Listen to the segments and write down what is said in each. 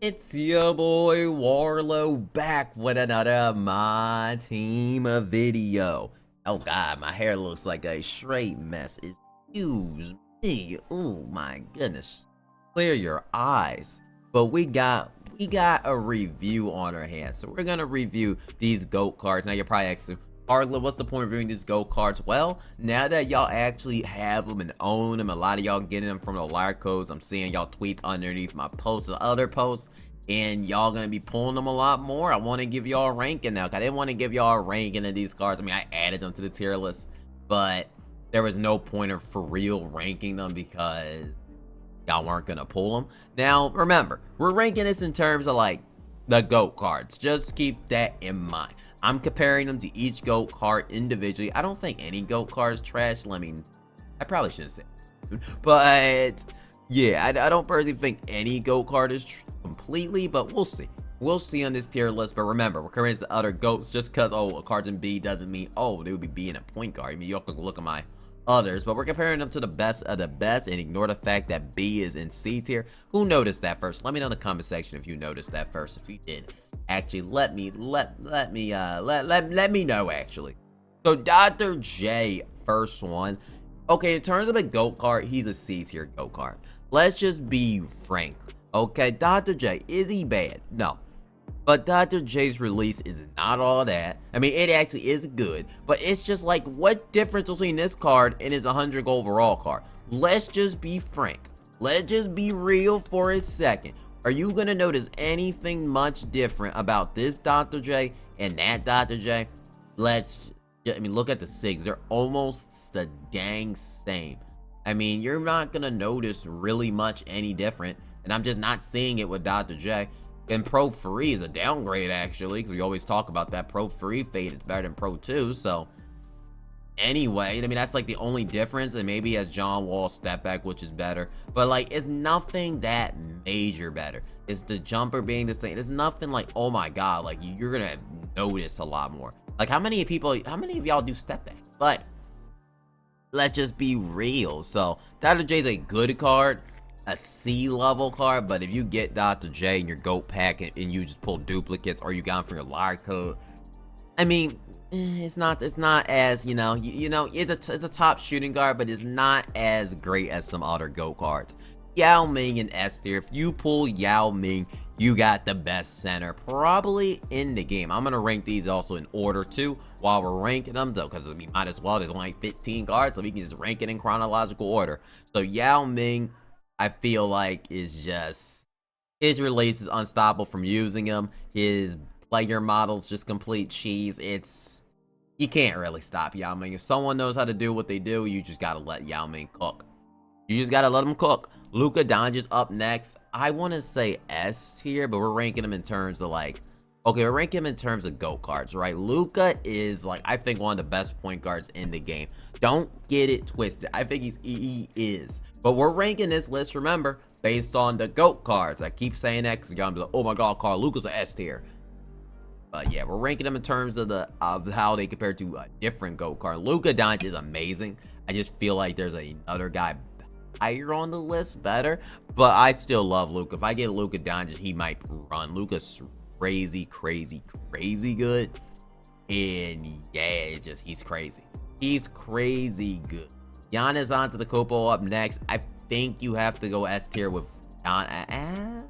It's your boy Warlow back with another MyTeam video. Oh god, my hair looks like a straight mess. Excuse me. Oh my goodness. Clear your eyes. But we got a review on our hands. So we're gonna review these GOAT cards. Now you're probably asking, Arla, what's the point of reviewing these GOAT cards? Well, now that y'all actually have them and own them, a lot of y'all getting them from the liar codes. I'm seeing y'all tweets underneath my posts and other posts, and y'all gonna be pulling them a lot more. I want to give y'all a ranking now. I didn't want to give y'all a ranking of these cards. I mean, I added them to the tier list, but there was no point of for real ranking them because y'all weren't gonna pull them. Now, remember, we're ranking this in terms of like the GOAT cards. Just keep that in mind. I'm comparing them to each GOAT card individually. I don't think any GOAT card is trash. I mean, I probably shouldn't say that, but yeah, I don't personally think any GOAT card is completely, but we'll see. We'll see on this tier list. But remember, we're comparing the other GOATs. Just because, a card's in B doesn't mean, they would be B in a point guard. I mean, you can look at my others, but we're comparing them to the best of the best and ignore the fact that B is in C tier. Who noticed that first? Let me know in the comment section if you noticed that first. If you did, actually let me know actually. So Dr. J, first one. Okay, in terms of a GOAT card, he's a C tier GOAT card. Let's just be frank. Okay, Dr. J, is he bad? No. But Dr. J's release is not all that. I mean, it actually is good, but it's just like, what difference between this card and his 100 overall card? Let's just be frank. Let's just be real for a second. Are you going to notice anything much different about this Dr. J and that Dr. J? Look at the SIGs. They're almost the dang same. I mean, you're not going to notice really much any different, and I'm just not seeing it with Dr. J. And Pro 3 is a downgrade, actually, because we always talk about that. Pro 3 fade is better than Pro 2, so anyway, I mean, that's like the only difference, and maybe as John Wall step back, which is better, but like, it's nothing that major better. It's the jumper being the same. It's nothing like, oh my god, like, you're gonna notice a lot more. Like, how many of y'all do step backs? But let's just be real. So Dr. J's a good card, a C level card, but if you get Dr. J in your GOAT pack and you just pull duplicates, or you got them from your liar code, I mean, it's not as, it's a top shooting guard, but it's not as great as some other GOAT cards. Yao Ming and S tier. If you pull Yao Ming, you got the best center probably in the game. I'm gonna rank these also in order too while we're ranking them, though, because we might as well. There's only 15 cards, so we can just rank it in chronological order. So Yao Ming, I feel like, is just, his release is unstoppable from using him. His player model's just complete cheese. You can't really stop Yao Ming. If someone knows how to do what they do, you just gotta let Yao Ming cook. You just gotta let him cook. Luka Doncic's up next. I want to say S tier, but we're ranking him in terms of like, we're ranking him in terms of GOAT cards, right? Luka is like, I think, one of the best point guards in the game. Don't get it twisted. I think he is. But we're ranking this list, remember, based on the GOAT cards. I keep saying that because you're gonna be like, oh my god, Carl, Luka's an S tier. But yeah, we're ranking them in terms of how they compare to a different GOAT card. Luka Doncic is amazing. I just feel like there's another guy higher on the list, better, but I still love Luka. If I get Luka Doncic, he might run. Luka's crazy good, and yeah, he's crazy. He's crazy good. Giannis Antetokounmpo up next. I think you have to go S tier with Giannis.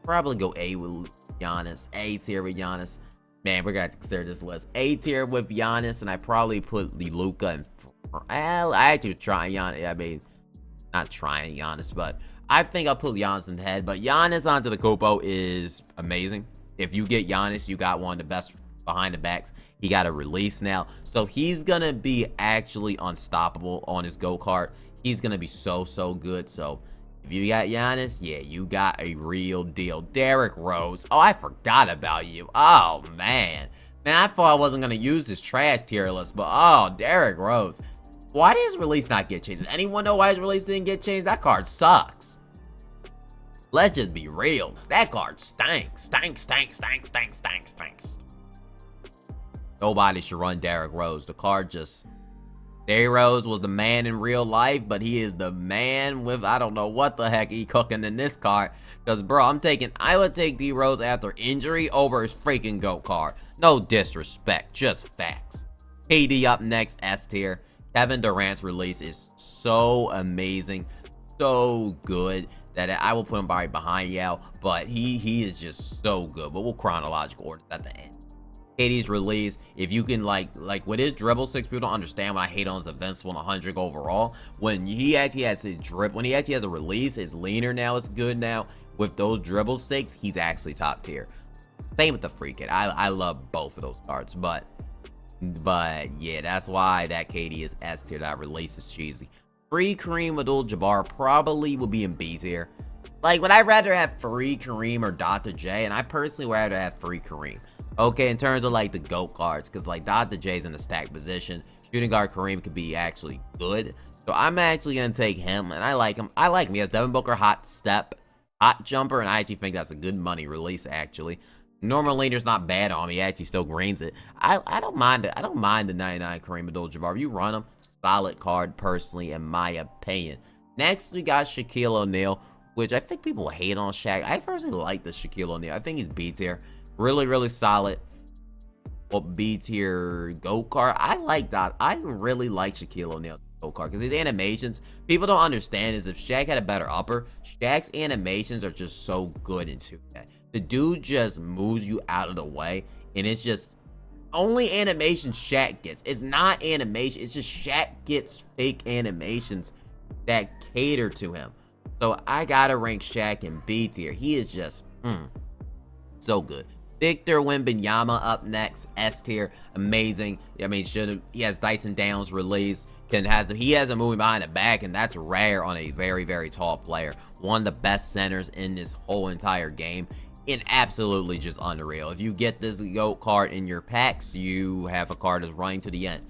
Probably go A with Giannis. A tier with Giannis. Man, we're gonna have to consider this list. A tier with Giannis, and I probably put the Luka in. I actually try Giannis. I mean, not trying Giannis, but I think I'll put Giannis in the head. But Giannis Antetokounmpo is amazing. If you get Giannis, you got one of the best behind the backs. He got a release now, so he's gonna be actually unstoppable on his GOAT card. He's gonna be so good. So if you got Giannis, yeah, you got a real deal. Derrick Rose. Oh, I forgot about you. Oh man, I thought I wasn't gonna use this trash tier list, but Derrick Rose. Why did his release not get changed? Does anyone know why his release didn't get changed? That card sucks. Let's just be real. That card stinks. Nobody should run Derrick Rose. The card just Rose was the man in real life, but he is the man with, I don't know what the heck he cooking in this card. Because, bro, I would take D Rose after injury over his freaking GOAT card. No disrespect, just facts. KD up next, S tier. Kevin Durant's release is so amazing, so good that I will put him right behind Yao, but he is just so good. But we'll chronological order at the end. KD's release, if you can like with his dribble six, people don't understand why I hate on his invincible and 100 overall. When he actually has his when he actually has a release, his leaner now is good now. With those dribble six, he's actually top tier. Same with the free kid. I love both of those cards, but yeah, that's why that KD is S tier. That release is cheesy. Free Kareem Abdul-Jabbar probably will be in B tier. Like, would I rather have free Kareem or Dr. J? And I personally would rather have free Kareem. Okay, in terms of like the GOAT cards, because like Dr. J's in the stack position, shooting guard Kareem could be actually good. So I'm actually gonna take him, and I like him. He has Devin Booker, hot step, hot jumper, and I actually think that's a good money release. Actually, normal leader's not bad on me. He actually still greens it. I don't mind it. I don't mind the 99 Kareem Abdul-Jabbar. If you run him, solid card personally, in my opinion. Next we got Shaquille O'Neal, which I think people hate on Shaq. I personally like the Shaquille O'Neal. I think he's B tier. Really solid. Well, B tier GOAT card. I like that. I really like Shaquille O'Neal GOAT card because his animations, people don't understand is if Shaq had a better upper, Shaq's animations are just so good in 2K. The dude just moves you out of the way, and it's just only animation Shaq gets. It's not animation. It's just Shaq gets fake animations that cater to him. So I gotta rank Shaq in B tier. He is just so good. Victor Wembanyama up next, S tier, amazing. I mean, he has Dyson Downs release, he has a moving behind the back, and that's rare on a very tall player. One of the best centers in this whole entire game, and absolutely just unreal. If you get this GOAT card in your packs, you have a card that's running to the end.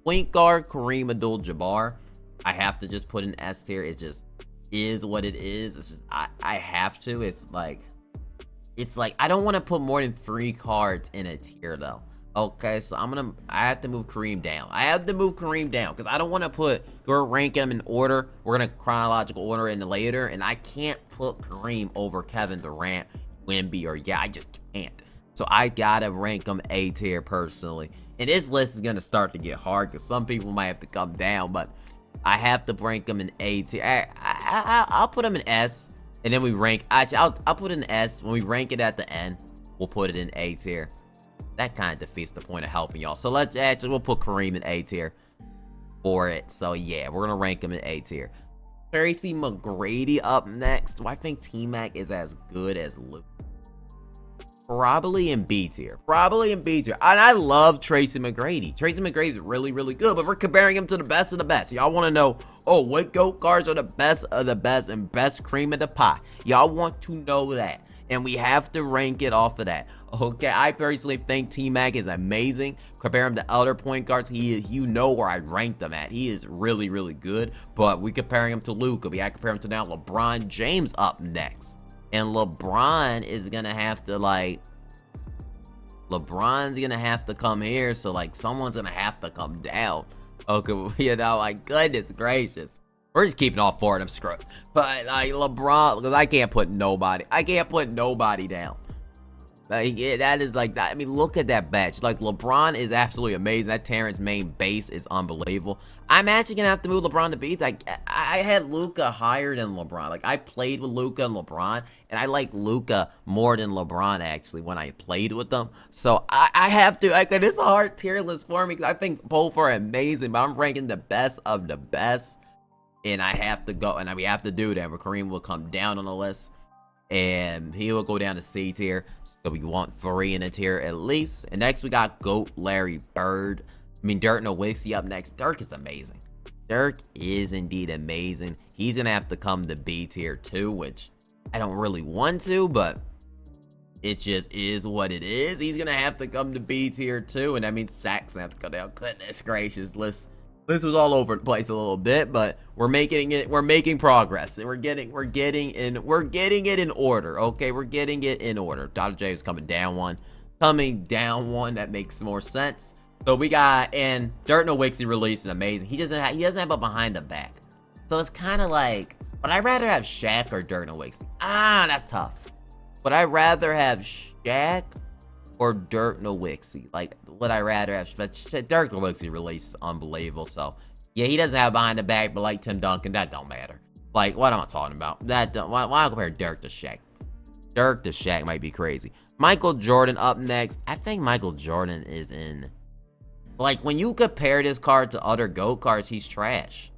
Point guard Kareem Abdul-Jabbar, I have to just put in S tier. It just is what it is. It's just, I have to. It's like I don't want to put more than 3 cards in a tier though. Okay, so I have to move Kareem down. Because I don't want to we're ranking them in order. We're gonna chronological order in later, and I can't put Kareem over Kevin Durant, Wemby, or I just can't. So I gotta rank them A tier personally. And this list is gonna start to get hard because some people might have to come down, but I have to rank them in A tier. I'll put them in S. And then we rank, actually, I'll put it in S. When we rank it at the end, we'll put it in A tier. That kind of defeats the point of helping y'all. So we'll put Kareem in A tier for it. So yeah, we're going to rank him in A tier. Tracy McGrady up next. Do I think T-Mac is as good as Luke? Probably in B tier. And I love Tracy McGrady. Tracy McGrady is really good, but we're comparing him to the best of the best. Y'all want to know, what GOAT cards are the best of the best and best cream of the pie? Y'all want to know that. And we have to rank it off of that. Okay, I personally think T-Mac is amazing. Compare him to other point guards, you know where I rank them at. He is really good. But we comparing him to Luka. I compare him to now LeBron James up next. And LeBron is gonna have to LeBron's gonna have to come here, so someone's gonna have to come down. Okay, goodness gracious. We're just keeping all 4 of them screwed. But LeBron, because I can't put nobody down. That is that. I mean, look at that bench. LeBron is absolutely amazing. That Terrence main base is unbelievable. I'm actually gonna have to move LeBron to B. I had Luka higher than LeBron. I played with Luka and LeBron, and I like Luka more than LeBron actually when I played with them. So I have to. This is a hard tier list for me because I think both are amazing, but I'm ranking the best of the best, and I have to go, and we have to do that. Kareem will come down on the list, and he will go down to C tier. So we want 3 in a tier at least. And next we got GOAT Larry Bird. Dirk Nowitzki up next. Dirk is amazing. Dirk is indeed amazing. He's gonna have to come to B tier too, which I don't really want to, but it just is what it is. He's gonna have to come to B tier too, and that means Shaq's gonna have to go down. Goodness gracious, this was all over the place a little bit, but we're making progress. We're getting it in order. Okay, we're getting it in order. Dr. J is coming down one. That makes more sense. So we got, and Dirk Nowitzki release is amazing. He doesn't have a behind the back. So it's kind of like, would I rather have Shaq or Dirk Nowitzki? Ah, that's tough. Would I rather have Shaq or Dirk Nowitzki? Like, would I rather have, but Dirk Nowitzki release is unbelievable. So yeah, he doesn't have behind the back, but like Tim Duncan, that don't matter. Like, what am I talking about? That don't, why compare Dirk to Shaq? Dirk to Shaq might be crazy. Michael Jordan up next. I think Michael Jordan is in, like, when you compare this card to other GOAT cards, he's trash.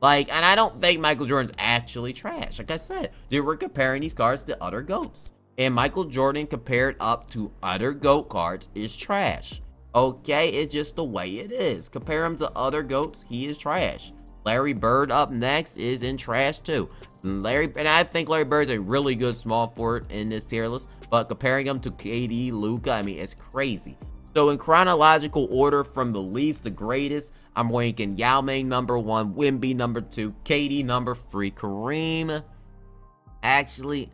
Like, and I don't think Michael Jordan's actually trash. Like I said, they were comparing these cards to other GOATs. And Michael Jordan compared up to other GOAT cards is trash. Okay, it's just the way it is. Compare him to other GOATs, he is trash. Larry Bird up next is in trash too. And I think Larry Bird's a really good small forward in this tier list, but comparing him to KD, Luka, I mean, it's crazy. So in chronological order from the least to greatest, I'm ranking Yao Ming number 1, Wemby number 2, KD number 3, Kareem. Actually,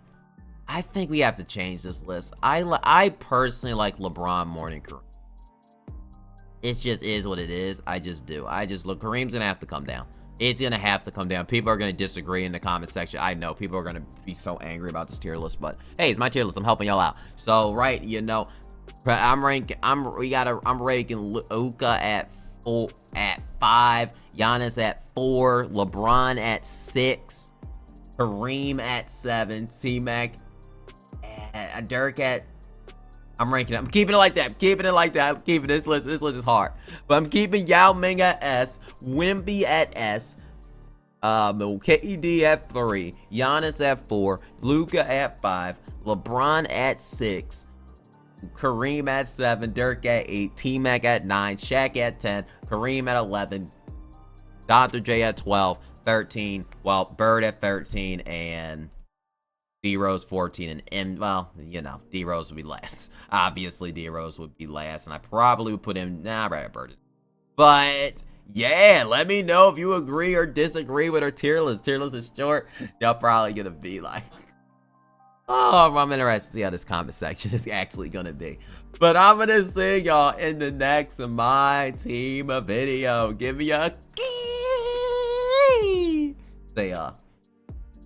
I think we have to change this list. I personally like LeBron more than Kareem. It just is what it is. I just do. Look, Kareem's gonna have to come down. It's gonna have to come down. People are gonna disagree in the comment section. I know people are gonna be so angry about this tier list, but hey, it's my tier list. I'm helping y'all out. So right, you know, I'm ranking Luka at 5, Giannis at 4, LeBron at 6, Kareem at 7, T-Mac, Dirk at. I'm keeping it like that. I'm keeping this list. This list is hard. But I'm keeping Yao Ming at S, Wemby at S, KD at 3, Giannis at 4, Luka at 5, LeBron at 6, Kareem at 7, Dirk at 8, T-Mac at 9, Shaq at 10, Kareem at 11, Dr. J at 12, 13, well, Bird at 13, and D-Rose 14, and well, you know, D-Rose would be last. Obviously, D-Rose would be last, and I probably would put him, nah, right at Bird. But, yeah, let me know if you agree or disagree with our tier list. Tier list is short. Y'all probably gonna be like, oh, I'm interested to see how this comment section is actually gonna be. But I'm gonna see y'all in the next MyTeam video. Give me a key. See ya.